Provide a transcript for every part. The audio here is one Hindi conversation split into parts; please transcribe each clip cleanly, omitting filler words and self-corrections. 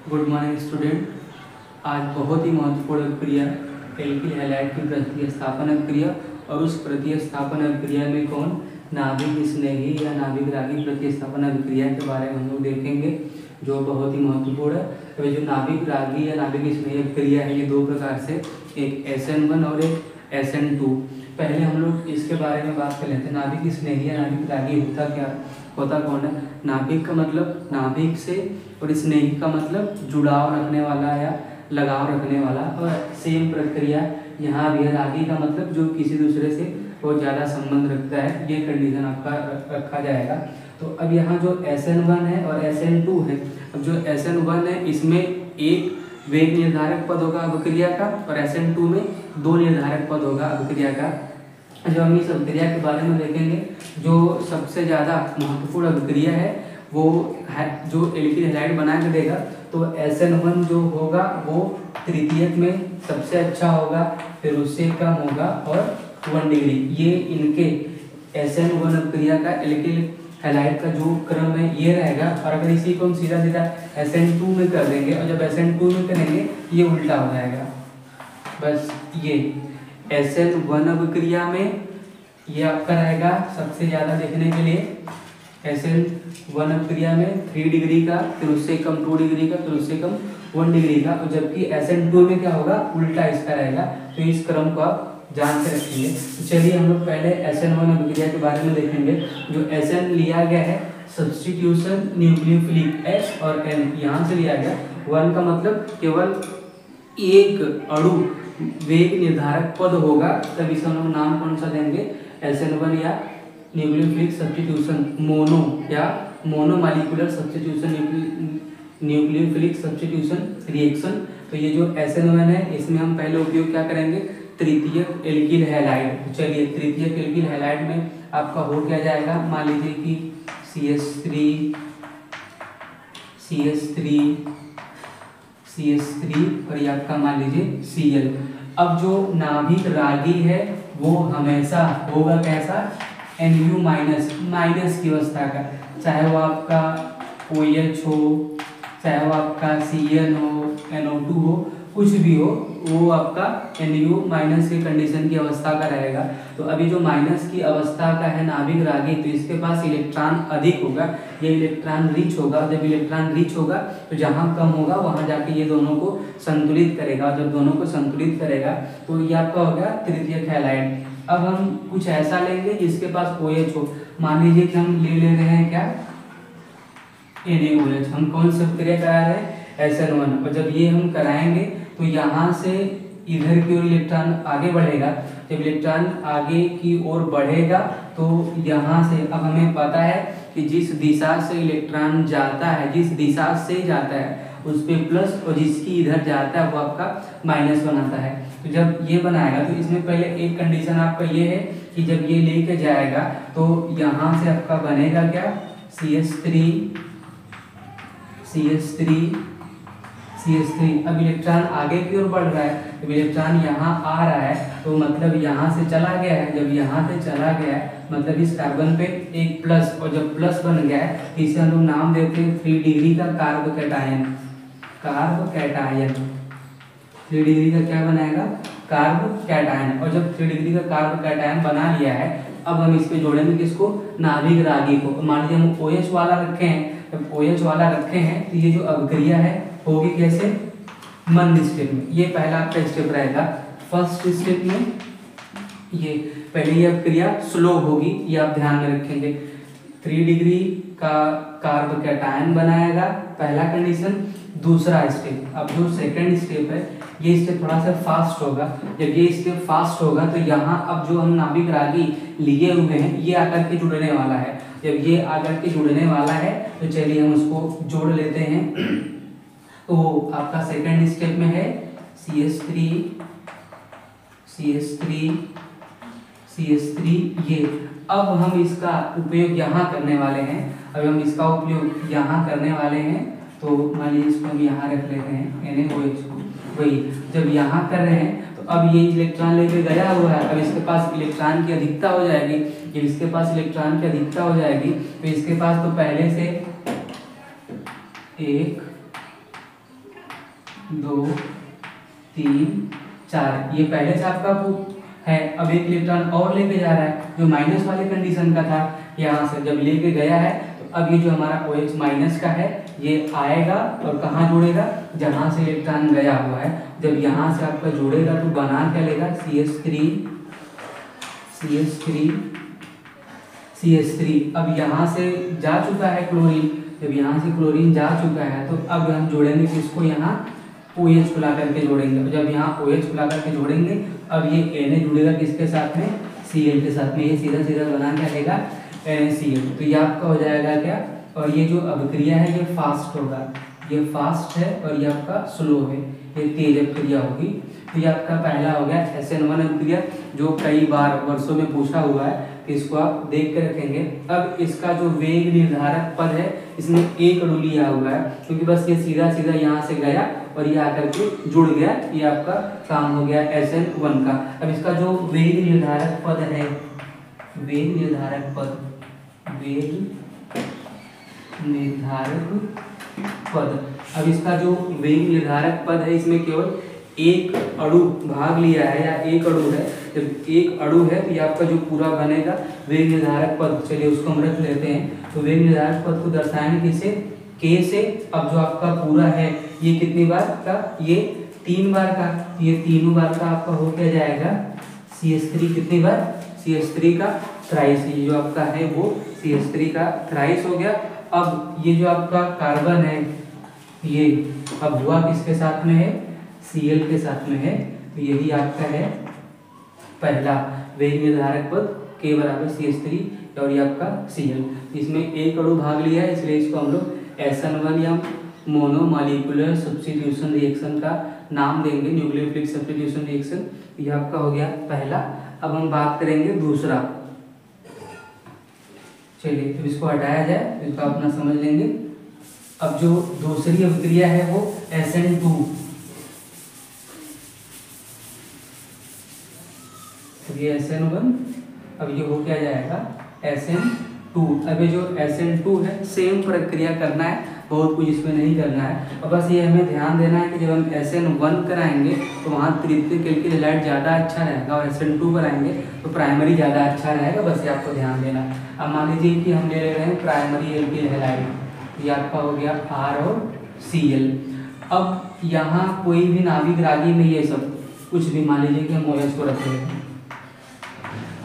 Good morning student. आज बहुत ही महत्वपूर्ण क्रिया एल्किल हैलाइड की प्रतिस्थापन क्रिया और उस प्रतिस्थापन क्रिया में कौन नाभिक स्नेही या नाभिक रागी प्रतिस्थापन क्रिया के बारे में हम लोग देखेंगे, जो बहुत ही महत्वपूर्ण है। तो जो नाभिक रागी या नाभिक स्नेही क्रिया है, ये दो प्रकार से, एक SN1 और एक SN2। पहले हम लोग इसके बारे में बात कर लेते हैं। नाभिक स्नेही या नाभिक रागी होता कौन है? नाभिक का मतलब नाभिक से और स्नेही का मतलब जुड़ाव रखने वाला या लगाव रखने वाला, और सेम प्रक्रिया यहाँ भी है। रागी का मतलब जो किसी दूसरे से बहुत ज़्यादा संबंध रखता है, ये कंडीशन आपका रखा जाएगा। तो अब यहाँ जो SN1 है और SN2 है, अब जो SN1 है इसमें एक वेग निर्धारक पद होगा अभिक्रिया का, और SN2 में दो निर्धारक पद होगा अभिक्रिया का। जब हम इस अभिक्रिया के बारे में देखेंगे, जो सबसे ज़्यादा महत्वपूर्ण अभिक्रिया है वो है जो एल्किल हैलाइड बना के देगा, तो SN1 जो होगा वो तृतीयक में सबसे अच्छा होगा, फिर उससे कम होगा और 1 डिग्री। ये इनके SN1 अभिक्रिया का एल्किल हैलाइड का जो क्रम है ये रहेगा। और अगर इसी को हम सीधा सीधा SN2 में कर देंगे, और जब SN2 में करेंगे ये उल्टा हो जाएगा। बस ये SN1 अभिक्रिया में ये आपका रहेगा सबसे ज़्यादा देखने के लिए। SN1 अभिक्रिया में 3 डिग्री का, फिर उससे कम 2 डिग्री का, फिर उससे कम 1 डिग्री का। और जबकि SN2 में क्या होगा, उल्टा इसका रहेगा। तो इस क्रम को आप जान के रखेंगे। तो चलिए हम लोग पहले SN1 अभिक्रिया के बारे में देखेंगे। जो SN लिया गया है सब्स्टिट्यूशन न्यूक्लियोफिलिक S और N यहाँ से लिया गया। 1 का मतलब केवल एक अणु वेग निर्धारक पद होगा, तब इसका हम नाम कौन सा देंगे? SN1 या न्यूक्लियोफिलिक सब्स्टिट्यूशन मोनो या मोनोमॉलिक्यूलर सब्स्टिट्यूशन न्यूक्लियोफिलिक सब्स्टिट्यूशन रिएक्शन। तो ये जो SN1 है इसमें हम पहले उपयोग क्या करेंगे? तृतीयक एल्किल हैलाइड। चलिए तृतीयक एल्किल हैलाइड में आपका हो क्या जाएगा? मान लीजिए कि CH3 और ये आपका मान लीजिए Cl। अब जो नाभिक रागी है वो हमेशा होगा कैसा? Nu माइनस की अवस्था का, चाहे वो आपका OH हो, चाहे वो आपका Cl हो, NO2 हो, कुछ भी हो, वो आपका Nu माइनस की कंडीशन की अवस्था का रहेगा। तो अभी जो माइनस की अवस्था का है नाभिक रागी, तो इसके पास इलेक्ट्रॉन अधिक होगा, ये इलेक्ट्रॉन रिच होगा। जब इलेक्ट्रॉन रिच होगा तो जहाँ कम होगा वहाँ जाके ये दोनों को संतुलित करेगा, और जब दोनों को संतुलित करेगा तो ये आपका हो गया तृतीयक हैलाइड। अब हम कुछ ऐसा लेंगे जिसके पास OH हो। मान लीजिए कि हम ले रहे हैं क्या? NaOH। हम कौन सा प्रक्रिया करा रहे हैं? SN1। और जब ये हम कराएंगे तो यहाँ से इधर की ओर इलेक्ट्रॉन आगे बढ़ेगा। जब इलेक्ट्रॉन आगे की ओर बढ़ेगा तो यहाँ से, अब हमें पता है कि जिस दिशा से इलेक्ट्रॉन जाता है, जिस दिशा से जाता है उस पे प्लस, और जिसकी इधर जाता है वो आपका माइनस बनाता है। तो जब ये बनाएगा तो इसमें पहले एक कंडीशन आपका ये है कि जब ये लेके जाएगा तो यहाँ से आपका बनेगा क्या? CH3। अब इलेक्ट्रॉन आगे की ओर बढ़ रहा है, जब इलेक्ट्रॉन यहाँ आ रहा है तो मतलब यहाँ से चला गया है। जब यहाँ से चला गया है मतलब इस कार्बन पे एक प्लस, और जब प्लस बन गया है तो इसे हम लोग नाम देते हैं 3 डिग्री का कार्ब कैटायन। 3 डिग्री का क्या बनाएगा? Carb cation. और जब 3 डिग्री का कार्ब कैटायन बना लिया है, अब हम इस पे जोड़ेंगे किसको? नाभिक रागी को। मान लीजिए हम OH वाला रखे हैं, जब OH वाला रखे हैं तो ये जो अभिक्रिया है होगी कैसे? मंद स्टेप में। ये पहला आपका स्टेप रहेगा। फर्स्ट स्टेप में ये पहले ये अभिक्रिया स्लो होगी, ये आप ध्यान में रखेंगे। 3 डिग्री का कार्ब कैटायन बनाएगा, पहला कंडीशन। दूसरा स्टेप, अब जो सेकंड स्टेप है ये स्टेप थोड़ा सा फास्ट होगा। जब ये स्टेप फास्ट होगा तो यहाँ अब जो हम नाभिक रागी लिए हुए हैं ये आकर के जुड़ने वाला है। जब ये आकर के जुड़ने वाला है तो चलिए हम उसको जोड़ लेते हैं। तो आपका सेकंड स्टेप में है CH3 ये। अब हम इसका उपयोग यहाँ करने वाले हैं। अब हम इसका उपयोग यहाँ करने वाले हैं, तो मान लीजिए इसको हम यहाँ रख लेते हैं NaOH को। वही जब यहाँ कर रहे हैं तो अब ये इलेक्ट्रॉन लेके गया हुआ है, अब इसके पास इलेक्ट्रॉन की अधिकता हो जाएगी। जब इसके पास इलेक्ट्रॉन की अधिकता हो जाएगी तो इसके पास तो पहले से एक 2 3 4, ये पहले से आपका है। अब एक इलेक्ट्रॉन और लेके जा रहा है जो माइनस वाले कंडीशन का था, यहाँ से जब लेके गया है तो अब ये जो हमारा OH माइनस का है ये आएगा और कहाँ जुड़ेगा, जहाँ से इलेक्ट्रॉन गया हुआ है। जब यहाँ से आपका जुड़ेगा तो बना क्या लेगा, CH3। अब यहाँ से जा चुका है क्लोरीन, जब यहाँ से क्लोरीन जा चुका है तो अब हम जोड़ेंगे किसको, यहाँ OH को ला करके जोड़ेंगे। जब यहाँ OH को ला करके जोड़ेंगे अब ये Na जुड़ेगा किसके साथ में, Cl के साथ में। ये सीधा सीधा बना क्या लेगा, NaCl। तो ये आपका हो जाएगा क्या, और ये जो अभिक्रिया है ये फास्ट होगा, ये फास्ट है और ये आपका स्लो है, ये तेज अभिक्रिया होगी। तो ये आपका पहला हो गया SN1 अभिक्रिया, जो कई बार वर्षों में पूछा हुआ है, इसको आप देख के रखेंगे। अब इसका जो वेग निर्धारक पद है इसमें एक अणु लिया हुआ है, क्योंकि बस ये सीधा सीधा यहाँ से गया और ये आकर के जुड़ गया, ये आपका काम हो गया SN1 का। अब इसका जो वेग निर्धारक पद है, वेग निर्धारक पद, अब इसका जो वेग निर्धारक पद है इसमें केवल एक अणु भाग लिया है या एक अणु है। जब एक अणु है तो ये आपका जो पूरा बनेगा वेग निर्धारक पद, चलिए उसको हम रख लेते हैं। तो वेग निर्धारक पद को दर्शाएंगे किससे, K से। अब जो आपका पूरा है ये कितनी बार का, ये 3 बार का, ये तीनों बार का आपका हो क्या जाएगा CH3, कितनी बार, CH3 का थ्राइस। ये जो आपका है वो CH3 का थ्राइस हो गया। अब ये जो आपका कार्बन है ये अब हुआ किसके साथ में है, Cl के साथ में है। तो यही आपका है पहला वेग निर्धारक पद, K बराबर CH3 और ये आपका Cl। इसमें एक अणु भाग लिया है इसलिए इसको हम लोग SN1 या मोनोमॉलिक्यूलर सब्स्टिट्यूशन रिएक्शन का नाम देंगे, न्यूक्लियोफिलिक सब्स्टिट्यूशन रिएक्शन। ये आपका हो गया पहला। अब हम बात करेंगे दूसरा, चलिए तो इसको हटाया जाए, इसको अपना समझ लेंगे। अब जो दूसरी अभिक्रिया है वो SN2, ये SN1, अब ये हो क्या जाएगा SN2। अब ये जो SN2 है सेम प्रक्रिया करना है, बहुत कुछ इसमें नहीं करना है। और बस ये हमें ध्यान देना है कि जब हम SN1 कराएंगे तो वहाँ तृतीयक एल्किल हैलाइड ज़्यादा अच्छा रहेगा और SN2 कराएंगे तो प्राइमरी ज़्यादा अच्छा रहेगा, बस ये आपको ध्यान देना। अब मान लीजिए कि हम ले रहे हैं प्राइमरी एल्किल हैलाइड, ये आपका हो गया R और Cl। अब यहाँ कोई भी नाभिक रागी में ये सब कुछ भी, मान लीजिए कि हम OH को रख लेते हैं।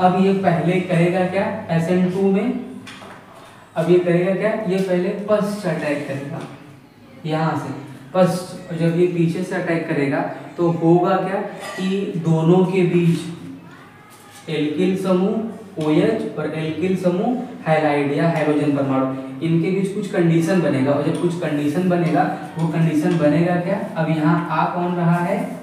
अब ये पहले करेगा क्या SN2 में, अब ये करेगा क्या, ये पहले फर्स्ट अटैक करेगा यहाँ से फर्स्ट, और जब ये पीछे से अटैक करेगा तो होगा क्या कि दोनों के बीच एल्किल समूह OH और एल्किल समूह हैलाइड या हाइड्रोजन परमाणु, इनके बीच कुछ कंडीशन बनेगा। और जब कुछ कंडीशन बनेगा वो कंडीशन बनेगा क्या, अब यहाँ आ कौन रहा है,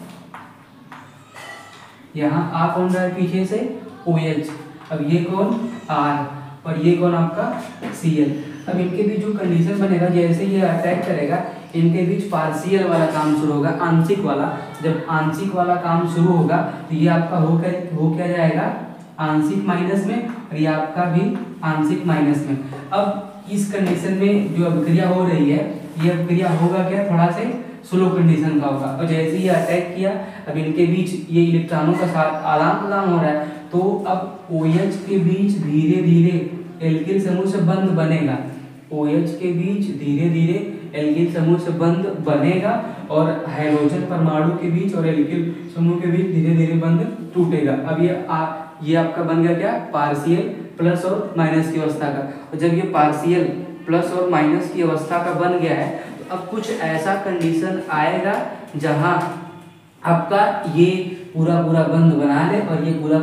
यहाँ आ कौन रहा है पीछे से OH, अब ये कौन R और ये कौन आपका Cl। अब इनके बीच जो कंडीशन बनेगा, जैसे ये अटैक करेगा इनके बीच पार्शियल वाला काम शुरू होगा, आंशिक वाला। जब आंशिक वाला काम शुरू होगा तो ये आपका हो क्या जाएगा आंशिक माइनस में, और ये आपका भी आंशिक माइनस में। अब इस कंडीशन में जो अभिक्रिया हो रही है ये अभिक्रिया होगा क्या, थोड़ा से स्लो कंडीशन का होगा। और जैसे ये अटैक किया अब इनके बीच ये इलेक्ट्रॉनों का साथ आदान प्रदान हो रहा है, तो अब OH के बीच धीरे धीरे एल्किल समूह से बंध बनेगा, OH के बीच धीरे धीरे एल्किल समूह से बंध बनेगा और हाइड्रोजन परमाणु के बीच और एल्किल समूह के बीच धीरे धीरे बंध टूटेगा। अब ये आपका बन गया क्या, पार्शियल प्लस और माइनस की अवस्था का। और जब ये पार्शियल प्लस और माइनस की अवस्था का बन गया है तो अब कुछ ऐसा कंडीशन आएगा जहां आपका ये पूरा बंध बना ले और ये पूरा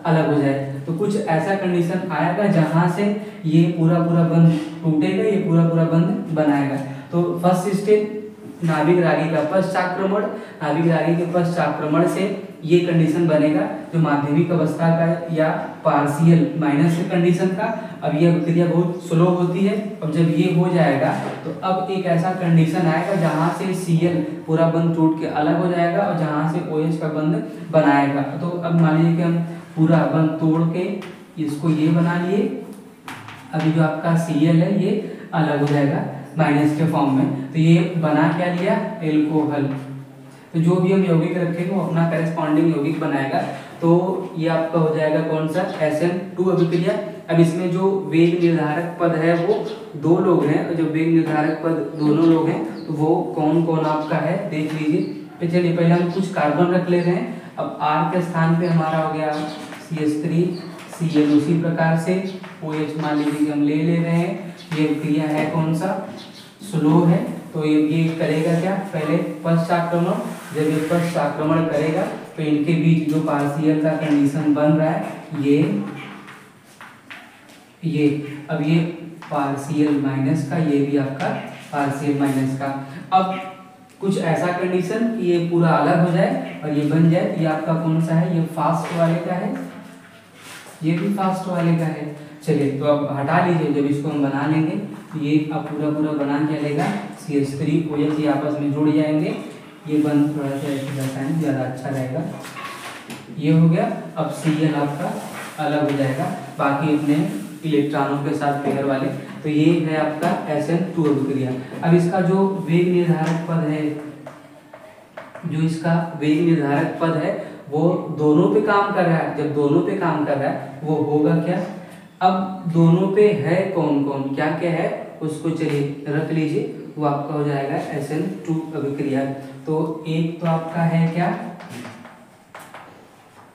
अलग हो जाए। तो कुछ ऐसा कंडीशन आएगा जहां से ये पूरा बंध टूटेगा, ये पूरा बंध बनाएगा। तो फर्स्ट स्टेप नाभिक रागी का पश्चाक्रमण, नाभिक रागी के पश्चाक्रमण से ये कंडीशन बनेगा जो माध्यमिक अवस्था का या पार्शियल माइनस के कंडीशन का। अब ये अभिक्रिया बहुत स्लो होती है। अब जब ये हो जाएगा तो अब एक ऐसा कंडीशन आएगा जहां से Cl पूरा बंध टूट के अलग हो जाएगा और जहां से OH का बंध बनाएगा। तो अब मान लीजिए कि हम पूरा बंध तोड़ के इसको ये बना लिए, अभी जो आपका Cl है ये अलग हो जाएगा माइनस के फॉर्म में। तो ये बना क्या लिया, एल्कोहल, तो जो भी हम यौगिक रखेंगे वो अपना करेस्पॉन्डिंग यौगिक बनाएगा। तो ये आपका हो जाएगा कौन सा, SN2 अभिक्रिया। अब इसमें जो वेग निर्धारक पद है वो 2 लोग हैं, और जो वेग निर्धारक पद दोनों लोग हैं तो वो कौन कौन आपका है देख लीजिए। तो चलिए पहले हम कुछ कार्बन रख ले रहे हैं। अब R के स्थान पे हमारा हो गया CH3 Cl, उसी प्रकार से OH मान लीजिए कि हम ले रहे हैं। ये क्रिया है कौन सा, स्लो है। तो ये करेगा क्या, पहले फर्स्ट आक्रमण, जब ये फर्स्ट आक्रमण करेगा तो इनके बीच जो पार्शियल का कंडीशन बन रहा है ये अब ये पार्शियल माइनस का, ये भी आपका पार्शियल माइनस का। अब कुछ ऐसा कंडीशन कि ये पूरा अलग हो जाए और ये बन जाए, ये आपका कौन सा है, ये फास्ट वाले का है, ये भी फास्ट वाले का है। चलिए तो अब हटा लीजिए, जब इसको हम बना लेंगे तो ये अब पूरा बना क्या लेगा, CH3 OH ये आपस में जुड़ जाएंगे। ये बन थोड़ा सा ऐसे रसायन ज़्यादा अच्छा रहेगा। ये हो गया। अब Cl आपका अलग हो जाएगा बाकी अपने इलेक्ट्रॉनों के साथ पेयर वाले। तो ये है आपका SN2 अभिक्रिया। अब इसका जो वेग निर्धारक पद है, जो इसका वेग निर्धारक पद है वो दोनों पे काम कर रहा है। जब दोनों पे काम कर रहा है वो होगा क्या, अब दोनों पे है कौन कौन, क्या क्या है उसको चलिए रख लीजिए। वो आपका हो जाएगा SN2 अभिक्रिया। तो एक तो आपका है क्या,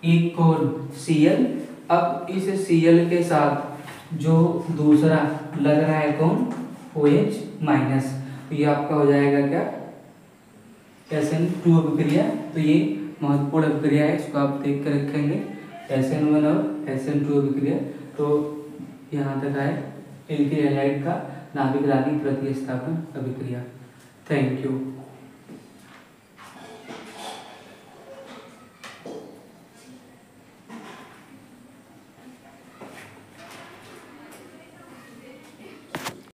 एक कौन Cl। अब इस Cl के साथ जो दूसरा लग रहा है कौन, OH माइनस, तो ये आपका हो जाएगा क्या, SN2 अभिक्रिया। तो ये महत्वपूर्ण अभिक्रिया है, इसको आप देख कर रखेंगे, SN1 और SN2 अभिक्रिया। तो यहाँ तक आए एल्किल हैलाइड का नाभिक रागी प्रतिस्थापन अभिक्रिया। Thank you.